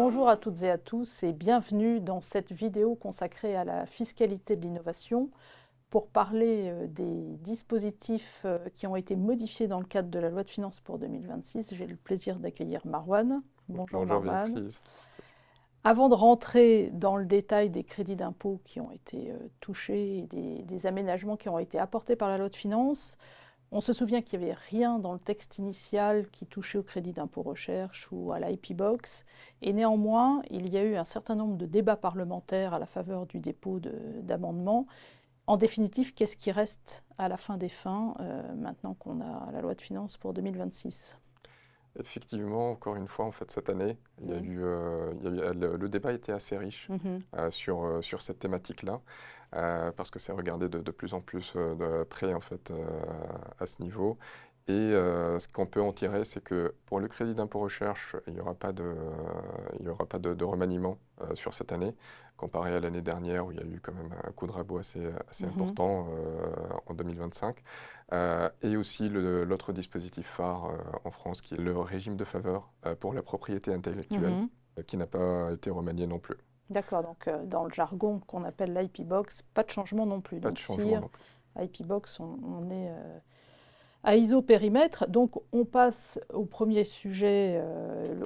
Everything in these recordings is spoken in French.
Bonjour à toutes et à tous et bienvenue dans cette vidéo consacrée à la fiscalité de l'innovation pour parler des dispositifs qui ont été modifiés dans le cadre de la loi de finances pour 2026. J'ai le plaisir d'accueillir Marwan. Bonjour Bonjour Marwan. Béatrice. Avant de rentrer dans le détail des crédits d'impôt qui ont été touchés et des aménagements qui ont été apportés par la loi de finances, on se souvient qu'il n'y avait rien dans le texte initial qui touchait au crédit d'impôt recherche ou à l'IP Box. Et néanmoins, il y a eu un certain nombre de débats parlementaires à la faveur du dépôt d'amendements. En définitive, qu'est-ce qui reste à la fin des fins, maintenant qu'on a la loi de finances pour 2026? Effectivement, encore une fois, en fait, cette année, le débat était assez riche sur cette thématique-là, parce que c'est regardé de plus en plus de près en fait, à ce niveau. Et ce qu'on peut en tirer, c'est que pour le crédit d'impôt recherche, il n'y aura pas de remaniement sur cette année, comparé à l'année dernière où il y a eu quand même un coup de rabot assez important en 2025. Et aussi l'autre dispositif phare en France qui est le régime de faveur pour la propriété intellectuelle, qui n'a pas été remanié non plus. D'accord, donc dans le jargon qu'on appelle l'IP Box, pas de changement non plus. Pas de Donc si changement non plus. IP Box, on est à isopérimètre. Donc on passe au premier sujet,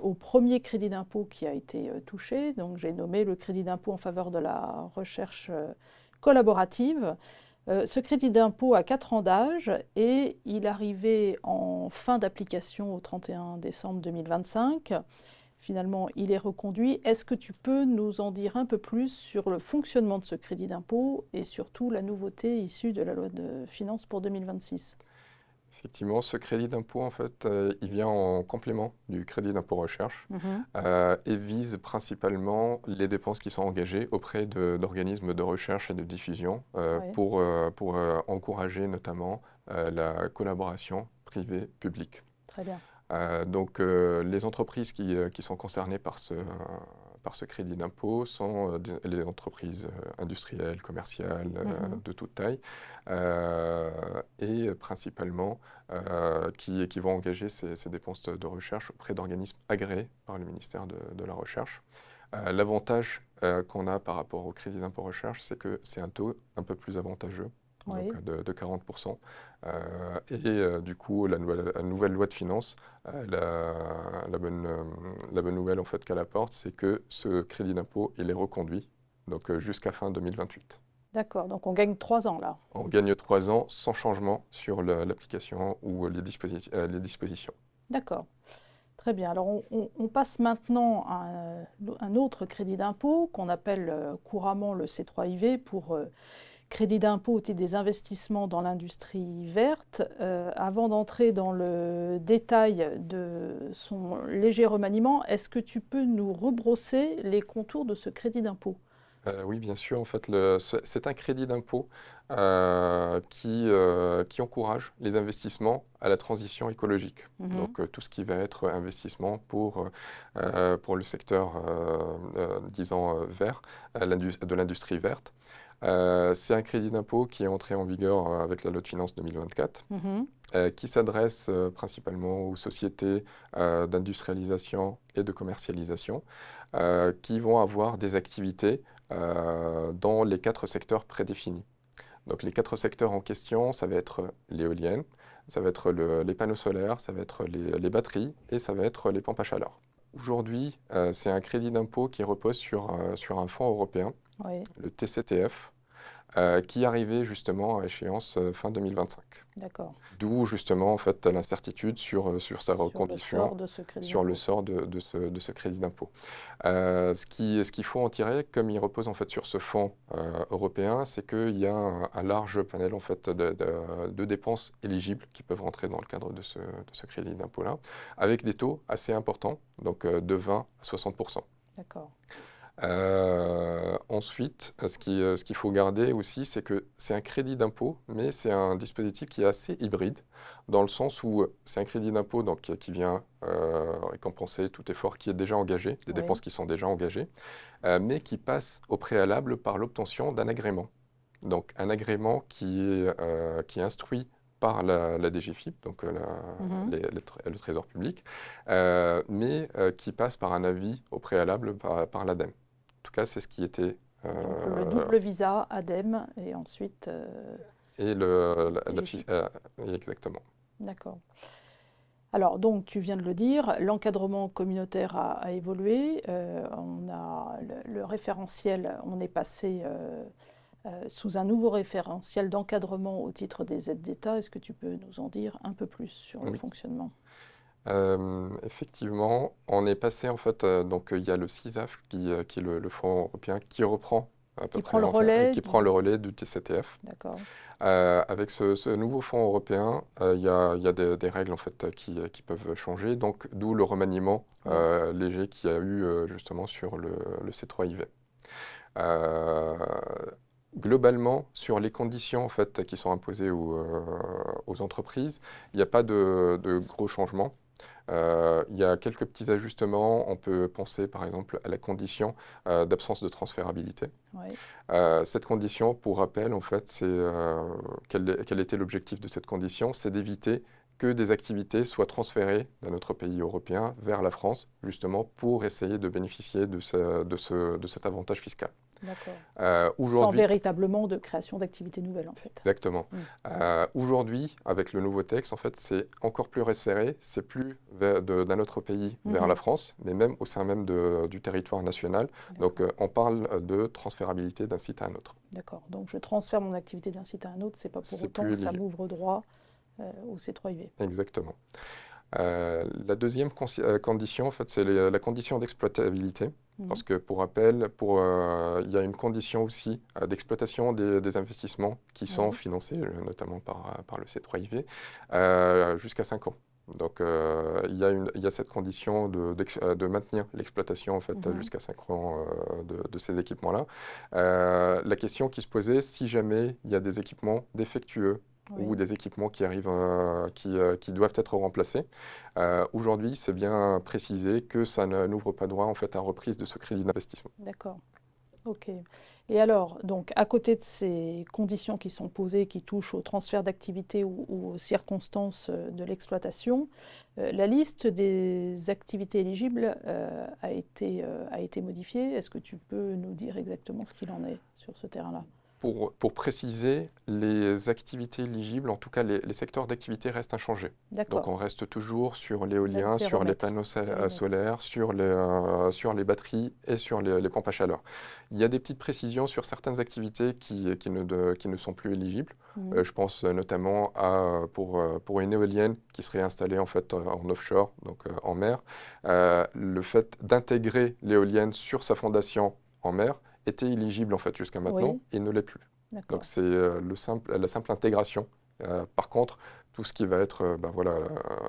au premier crédit d'impôt qui a été touché. Donc j'ai nommé le crédit d'impôt en faveur de la recherche collaborative. Ce crédit d'impôt a 4 ans d'âge et il arrivait en fin d'application au 31 décembre 2025. Finalement, il est reconduit. Est-ce que tu peux nous en dire un peu plus sur le fonctionnement de ce crédit d'impôt et surtout la nouveauté issue de la loi de finances pour 2026? Effectivement, ce crédit d'impôt, en fait, il vient en complément du crédit d'impôt recherche et vise principalement les dépenses qui sont engagées auprès d'organismes de recherche et de diffusion Oui, pour encourager notamment la collaboration privée-publique. très bien. Donc, les entreprises qui sont concernées par ce crédit d'impôt sont les entreprises industrielles, commerciales, de toute taille, et principalement qui vont engager ces dépenses de recherche auprès d'organismes agréés par le ministère de la Recherche. L'avantage qu'on a par rapport au crédit d'impôt recherche, c'est que c'est un taux un peu plus avantageux, Oui. donc de 40%. Du coup, la nouvelle loi de finances, la bonne nouvelle en fait, qu'elle apporte, c'est que ce crédit d'impôt, il est reconduit donc, jusqu'à fin 2028. D'accord, donc on gagne 3 ans là. On gagne 3 ans sans changement sur l'application ou les dispositions. D'accord, très bien. Alors on passe maintenant à un autre crédit d'impôt qu'on appelle couramment le C3IV pour crédit d'impôt au titre des investissements dans l'industrie verte. Avant d'entrer dans le détail de son léger remaniement, est-ce que tu peux nous rebrosser les contours de ce crédit d'impôt? Oui, bien sûr. En fait, c'est un crédit d'impôt qui encourage les investissements à la transition écologique. Donc, tout ce qui va être investissement pour le secteur, disons, vert, de l'industrie verte. C'est un crédit d'impôt qui est entré en vigueur avec la loi de finances 2024, qui s'adresse principalement aux sociétés d'industrialisation et de commercialisation qui vont avoir des activités dans les 4 secteurs prédéfinis. Donc les 4 secteurs en question, ça va être l'éolienne, ça va être les panneaux solaires, ça va être les batteries et ça va être les pompes à chaleur. Aujourd'hui, c'est un crédit d'impôt qui repose sur un fonds européen, Oui, le TCTF, qui arrivait justement à échéance fin 2025. d'accord. D'où justement en fait l'incertitude sur sa Sur le reconduction, sort de ce crédit sur le d'impôt. sort de ce crédit d'impôt. Ce qu'il faut en tirer, comme il repose en fait sur ce fonds européen, c'est qu'il y a un large panel en fait de dépenses éligibles qui peuvent rentrer dans le cadre de ce crédit d'impôt-là, avec des taux assez importants, donc de 20 à 60%. D'accord. Ensuite, ce qu'il faut garder aussi, c'est que c'est un crédit d'impôt, mais c'est un dispositif qui est assez hybride, dans le sens où c'est un crédit d'impôt donc, qui vient récompenser tout effort qui est déjà engagé, des Oui, dépenses qui sont déjà engagées, mais qui passe au préalable par l'obtention d'un agrément. Donc un agrément qui est instruit par la DGFiP, donc le Trésor public, mais qui passe par un avis au préalable par l'ADEME. En tout cas, c'est ce qui était... Donc le double visa ADEME et ensuite... et exactement. D'accord. Alors, donc, tu viens de le dire, l'encadrement communautaire a évolué. On a le référentiel, on est passé sous un nouveau référentiel d'encadrement au titre des aides d'État. Est-ce que tu peux nous en dire un peu plus sur le fonctionnement? Effectivement, on est passé en fait, donc il y a le CISAF qui est le fonds européen qui reprend à peu Qui près, prend le relais qui prend le relais du TCTF. D'accord. Avec ce nouveau fonds européen, il y a des règles en fait qui peuvent changer, donc d'où le remaniement léger qu'il y a eu justement sur le C3IV. Globalement, sur les conditions en fait, qui sont imposées aux entreprises, il n'y a pas de gros changements. Il y a quelques petits ajustements. On peut penser par exemple à la condition d'absence de transférabilité. Oui. Cette condition, pour rappel, en fait, quel était l'objectif de cette condition? C'est d'éviter que des activités soient transférées d'un autre pays européen vers la France, justement pour essayer de bénéficier de cet avantage fiscal. D'accord. Sans véritablement de création d'activités nouvelles, en fait. Exactement. Aujourd'hui, avec le nouveau texte, en fait, c'est encore plus resserré. C'est plus d'un autre pays vers la France, mais même au sein même du territoire national. Donc, on parle de transférabilité d'un site à un autre. D'accord. Donc, je transfère mon activité d'un site à un autre. C'est pas pour autant que ça m'ouvre droit au C3IV. Exactement. La deuxième condition, en fait, c'est la condition d'exploitabilité. Parce que, pour rappel, il y a une condition aussi d'exploitation des investissements qui sont financés notamment par le C3IV jusqu'à 5 ans. Donc, il y a cette condition de maintenir l'exploitation en fait, jusqu'à 5 ans de ces équipements-là. La question qui se posait, si jamais il y a des équipements défectueux ou des équipements qui arrivent, qui doivent être remplacés. Aujourd'hui, c'est bien précisé que ça n'ouvre pas droit en fait, à reprise de ce crédit d'investissement. D'accord. Ok. Et alors, donc, à côté de ces conditions qui sont posées, qui touchent au transfert d'activité ou aux circonstances de l'exploitation, la liste des activités éligibles a été modifiée. Est-ce que tu peux nous dire exactement ce qu'il en est sur ce terrain-là? Pour préciser, les activités éligibles, en tout cas les secteurs d'activité restent inchangés. Donc on reste toujours sur l'éolien, sur les panneaux solaires, sur les batteries et sur les pompes à chaleur. Il y a des petites précisions sur certaines activités qui ne sont plus éligibles. Je pense notamment pour une éolienne qui serait installée en fait en offshore, donc en mer, le fait d'intégrer l'éolienne sur sa fondation en mer était éligible en fait jusqu'à maintenant et ne l'est plus. Donc c'est la simple intégration. Par contre, tout ce qui va être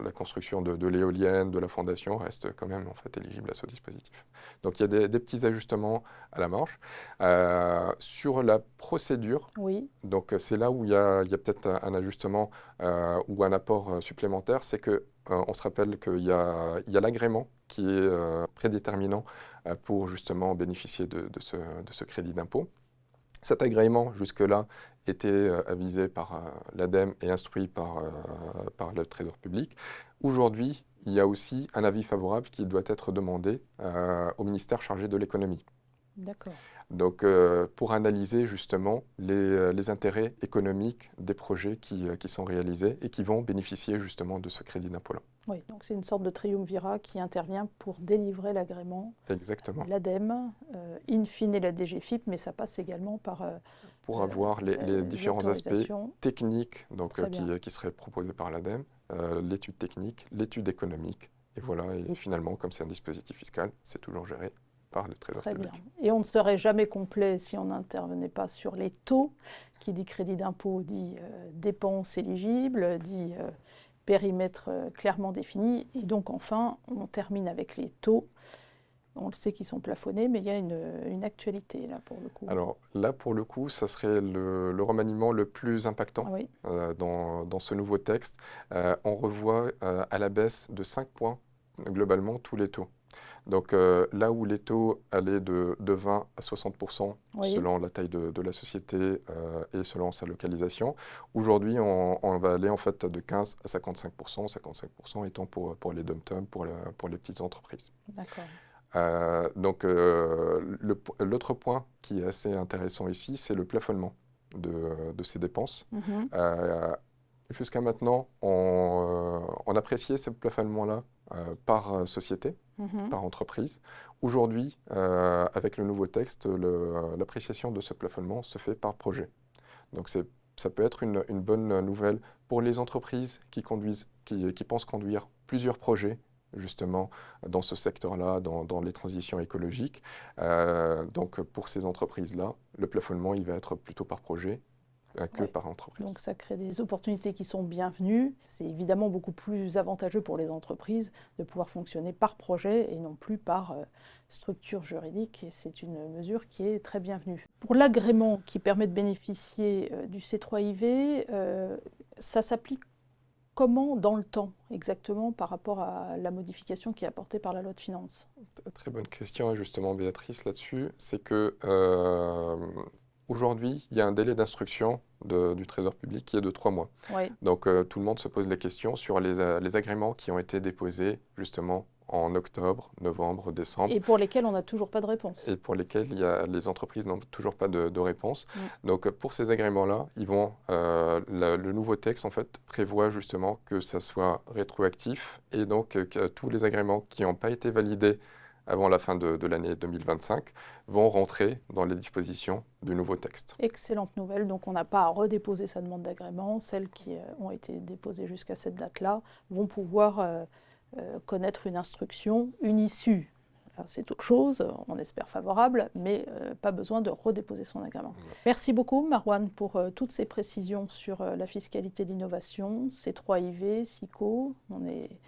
la construction de l'éolienne, de la fondation, reste quand même en fait éligible à ce dispositif. Donc il y a des petits ajustements à la marge. Sur la procédure, donc c'est là où il y a peut-être un ajustement ou un apport supplémentaire, c'est que on se rappelle qu'il y a l'agrément qui est prédéterminant pour justement bénéficier de ce crédit d'impôt. Cet agrément, jusque-là, était avisé par l'ADEME et instruit par le Trésor public. Aujourd'hui, il y a aussi un avis favorable qui doit être demandé au ministère chargé de l'économie. D'accord. Donc, pour analyser justement les intérêts économiques des projets qui sont réalisés et qui vont bénéficier justement de ce crédit d'impôt-là. Oui, donc c'est une sorte de triumvirat qui intervient pour délivrer l'agrément. Exactement. L'ADEME, in fine la DGFiP, mais ça passe également par... pour avoir les différents aspects techniques donc, qui seraient proposés par l'ADEME, l'étude technique, l'étude économique, et voilà, et finalement, comme c'est un dispositif fiscal, c'est toujours géré par le Trésor public. Très bien. Et on ne serait jamais complet si on n'intervenait pas sur les taux, qui dit crédit d'impôt, dit dépenses éligibles, dit périmètre clairement défini. Et donc enfin, on termine avec les taux. On le sait qu'ils sont plafonnés, mais il y a une actualité là pour le coup. Alors là pour le coup, ça serait le remaniement le plus impactant dans ce nouveau texte. On revoit à la baisse de 5 points globalement tous les taux. Donc là où les taux allaient de 20 à 60% Oui. selon la taille de la société et selon sa localisation, aujourd'hui on va aller en fait de 15 à 55%, 55% étant pour les dom-toms, pour les petites entreprises. D'accord. Donc l'autre point qui est assez intéressant ici, c'est le plafonnement de ces dépenses. Jusqu'à maintenant, on appréciait ce plafonnement-là par société, par entreprise. Aujourd'hui, avec le nouveau texte, l'appréciation de ce plafonnement se fait par projet. Donc ça peut être une bonne nouvelle pour les entreprises qui pensent conduire plusieurs projets justement dans ce secteur-là, dans les transitions écologiques. Donc pour ces entreprises-là, le plafonnement il va être plutôt par projet que par entreprise. Donc ça crée des opportunités qui sont bienvenues. C'est évidemment beaucoup plus avantageux pour les entreprises de pouvoir fonctionner par projet et non plus par structure juridique. Et c'est une mesure qui est très bienvenue. Pour l'agrément qui permet de bénéficier du C3IV, ça s'applique comment dans le temps exactement par rapport à la modification qui est apportée par la loi de finances? Très bonne question, justement, Béatrice, là-dessus. C'est que aujourd'hui, il y a un délai d'instruction du Trésor public qui est de 3 mois. Oui. Donc tout le monde se pose les questions sur les agréments qui ont été déposés justement en octobre, novembre, décembre. Et pour lesquels on n'a toujours pas de réponse. Et pour lesquels les entreprises n'ont toujours pas de réponse. Donc pour ces agréments-là, le nouveau texte en fait prévoit justement que ça soit rétroactif et donc que tous les agréments qui n'ont pas été validés avant la fin de l'année 2025 vont rentrer dans les dispositions du nouveau texte. Excellente nouvelle, donc on n'a pas à redéposer sa demande d'agrément. Celles qui ont été déposées jusqu'à cette date-là vont pouvoir connaître une instruction, une issue. C'est autre chose, on espère favorable, mais pas besoin de redéposer son agrément. Ouais. Merci beaucoup Marwan pour toutes ces précisions sur la fiscalité de l'innovation, C3IV, SICO. On est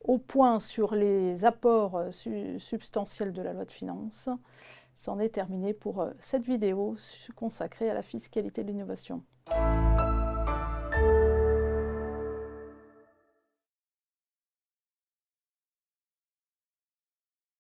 au point sur les apports substantiels de la loi de finances. C'en est terminé pour cette vidéo consacrée à la fiscalité de l'innovation.